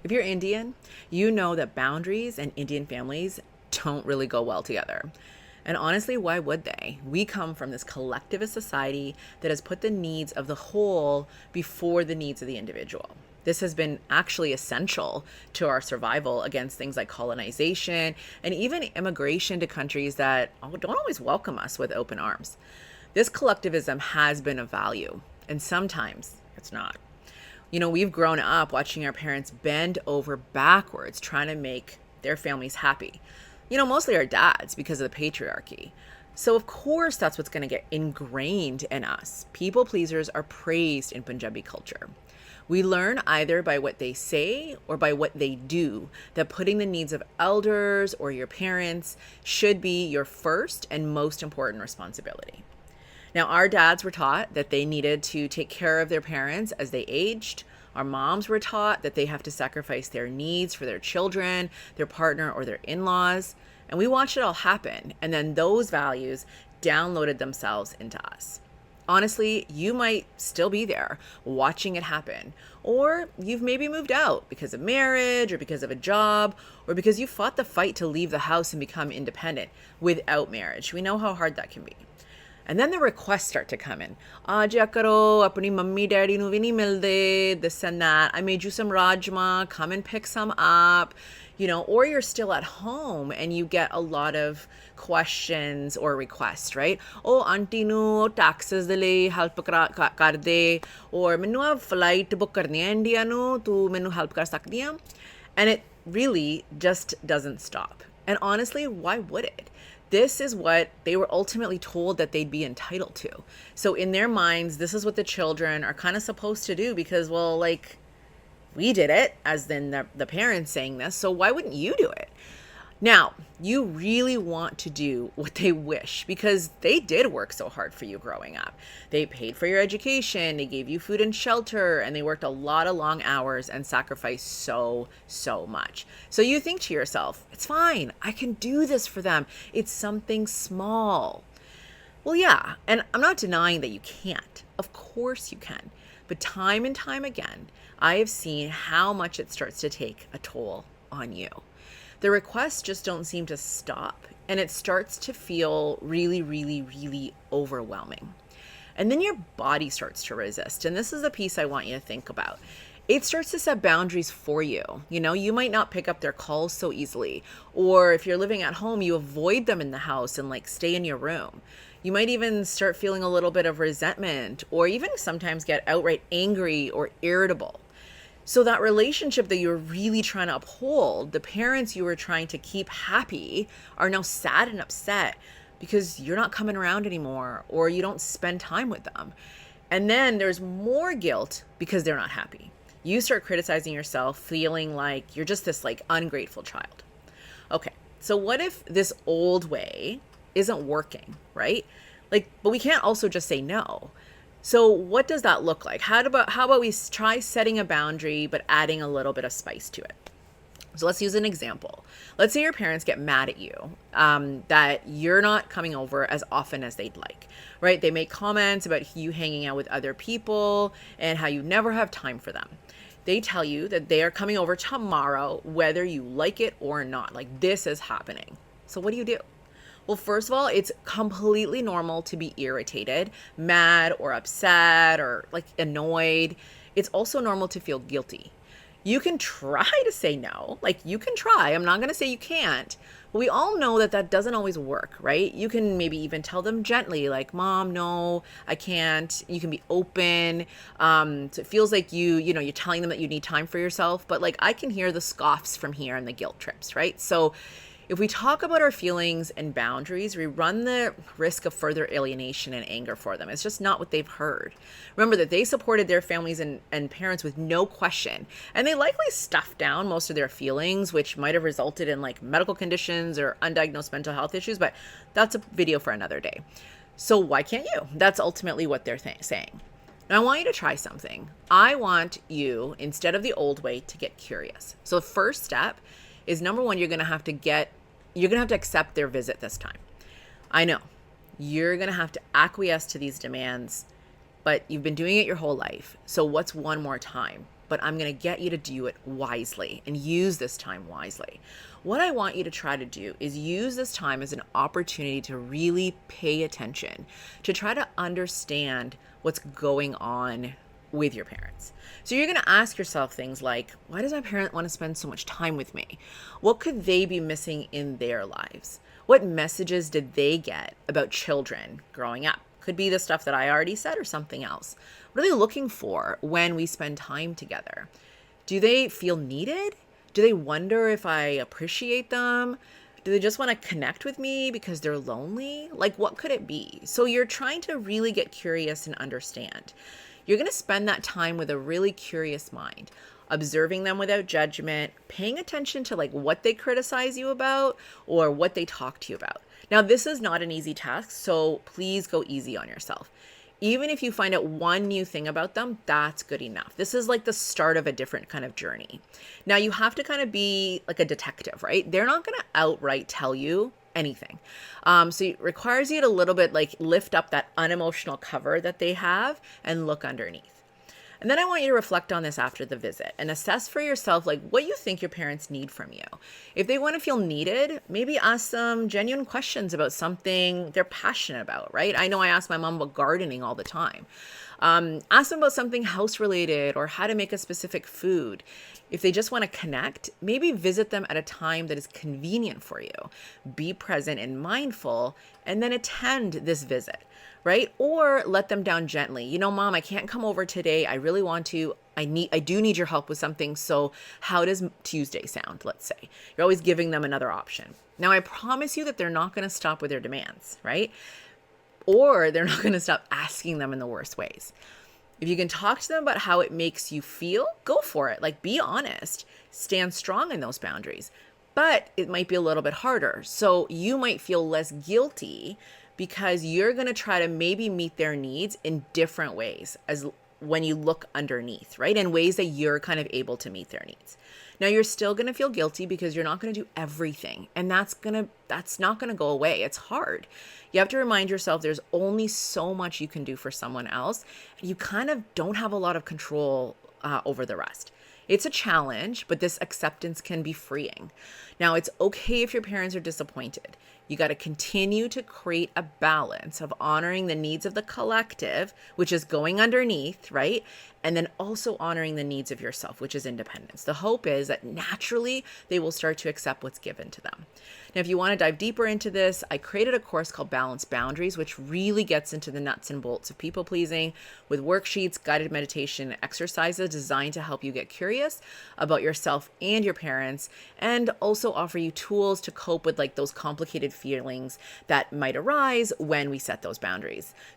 If you're Indian, you know that boundaries and Indian families don't really go well together. And honestly, why would they? We come from this collectivist society that has put the needs of the whole before the needs of the individual. This has been actually essential to our survival against things like colonization and even immigration to countries that don't always welcome us with open arms. This collectivism has been of value, and sometimes it's not. We've grown up watching our parents bend over backwards trying to make their families happy. Mostly our dads because of the patriarchy. So, of course, that's what's going to get ingrained in us. People pleasers are praised in Punjabi culture. We learn either by what they say or by what they do that putting the needs of elders or your parents should be your first and most important responsibility. Now, our dads were taught that they needed to take care of their parents as they aged. Our moms were taught that they have to sacrifice their needs for their children, their partner, or their in laws. And we watched it all happen. And then those values downloaded themselves into us. Honestly, you might still be there watching it happen. Or you've maybe moved out because of marriage or because of a job or because you fought the fight to leave the house and become independent without marriage. We know how hard that can be. And then the requests start to come in. Aaja karo, apni mummy daddy nu vi nahi milde, this and that. I made you some rajma, come and pick some up. Or you're still at home and you get a lot of questions or requests, right? Oh, auntie nu taxes de le help kar de. Or menu ab flight book karni hai India nu, tu menu help kar sakdi hai. And it really just doesn't stop. And honestly, why would it? This is what they were ultimately told that they'd be entitled to. So in their minds, this is what the children are kind of supposed to do because, well, like, we did it, as in the parents saying this, so why wouldn't you do it? Now, you really want to do what they wish because they did work so hard for you growing up. They paid for your education, they gave you food and shelter, and they worked a lot of long hours and sacrificed so, so much. So you think to yourself, it's fine, I can do this for them. It's something small. Well, yeah, and I'm not denying that you can't. Of course you can. But time and time again, I have seen how much it starts to take a toll on you. The requests just don't seem to stop, and it starts to feel really, really, really overwhelming. And then your body starts to resist. And this is the piece I want you to think about. It starts to set boundaries for you. You might not pick up their calls so easily. Or if you're living at home, you avoid them in the house and stay in your room. You might even start feeling a little bit of resentment or even sometimes get outright angry or irritable. So that relationship that you're really trying to uphold, the parents you were trying to keep happy are now sad and upset because you're not coming around anymore or you don't spend time with them. And then there's more guilt because they're not happy. You start criticizing yourself, feeling like you're just this ungrateful child. Okay, so what if this old way isn't working, right? But we can't also just say no. So what does that look like? How about we try setting a boundary, but adding a little bit of spice to it? So let's use an example. Let's say your parents get mad at you that you're not coming over as often as they'd like, right? They make comments about you hanging out with other people and how you never have time for them. They tell you that they are coming over tomorrow, whether you like it or not. This is happening. So what do you do? Well, first of all, it's completely normal to be irritated, mad, or upset, or annoyed. It's also normal to feel guilty. You can try to say no. You can try. I'm not going to say you can't. But we all know that that doesn't always work, right? You can maybe even tell them gently, Mom, no, I can't. You can be open. So it feels like you're telling them that you need time for yourself. But I can hear the scoffs from here and the guilt trips, right? So if we talk about our feelings and boundaries, we run the risk of further alienation and anger for them. It's just not what they've heard. Remember that they supported their families and parents with no question, and they likely stuffed down most of their feelings, which might have resulted in medical conditions or undiagnosed mental health issues, but that's a video for another day. So why can't you? That's ultimately what they're saying. Now I want you to try something. I want you, instead of the old way, to get curious. So the first step is, number one, you're going to have to accept their visit this time. I know you're going to have to acquiesce to these demands, but you've been doing it your whole life. So what's one more time? but I'm going to get you to do it wisely and use this time wisely. What I want you to try to do is use this time as an opportunity to really pay attention, to try to understand what's going on with your parents. So you're going to ask yourself things like, why does my parent want to spend so much time with me? What could they be missing in their lives? What messages did they get about children growing up? Could be the stuff that I already said or something else. What are they looking for when we spend time together? Do they feel needed? Do they wonder if I appreciate them? Do they just want to connect with me because they're lonely? Like, what could it be? So you're trying to really get curious and understand. You're going to spend that time with a really curious mind, observing them without judgment, paying attention to like what they criticize you about or what they talk to you about. Now, this is not an easy task, so please go easy on yourself. Even if you find out one new thing about them, that's good enough. This is like the start of a different kind of journey. Now, you have to kind of be like a detective, right? They're not going to outright tell you anything. So it requires you to a little bit like lift up that unemotional cover that they have and look underneath. And then I want you to reflect on this after the visit and assess for yourself like what you think your parents need from you. If they want to feel needed, maybe ask them genuine questions about something they're passionate about, right? I know I ask my mom about gardening all the time. Ask them about something house related or how to make a specific food. If they just want to connect, maybe visit them at a time that is convenient for you. Be present and mindful, and then attend this visit, right? Or let them down gently. You know, mom, I can't come over today. I really want to. I do need your help with something. So how does Tuesday sound? Let's say you're always giving them another option. Now, I promise you that they're not going to stop with their demands, right? Or they're not going to stop asking them in the worst ways. If you can talk to them about how it makes you feel, go for it. Like, be honest, stand strong in those boundaries. But it might be a little bit harder. So you might feel less guilty because you're going to try to maybe meet their needs in different ways as when you look underneath, right? In ways that you're kind of able to meet their needs. Now, you're still going to feel guilty because you're not going to do everything. And that's not going to go away. It's hard. You have to remind yourself there's only so much you can do for someone else. And you kind of don't have a lot of control over the rest. It's a challenge, but this acceptance can be freeing. Now, it's okay if your parents are disappointed. You got to continue to create a balance of honoring the needs of the collective, which is going underneath, right? And then also honoring the needs of yourself, which is independence. The hope is that naturally they will start to accept what's given to them. Now, if you want to dive deeper into this, I created a course called Balanced Boundaries, which really gets into the nuts and bolts of people pleasing with worksheets, guided meditation, exercises designed to help you get curious about yourself and your parents, and also offer you tools to cope with like those complicated feelings that might arise when we set those boundaries.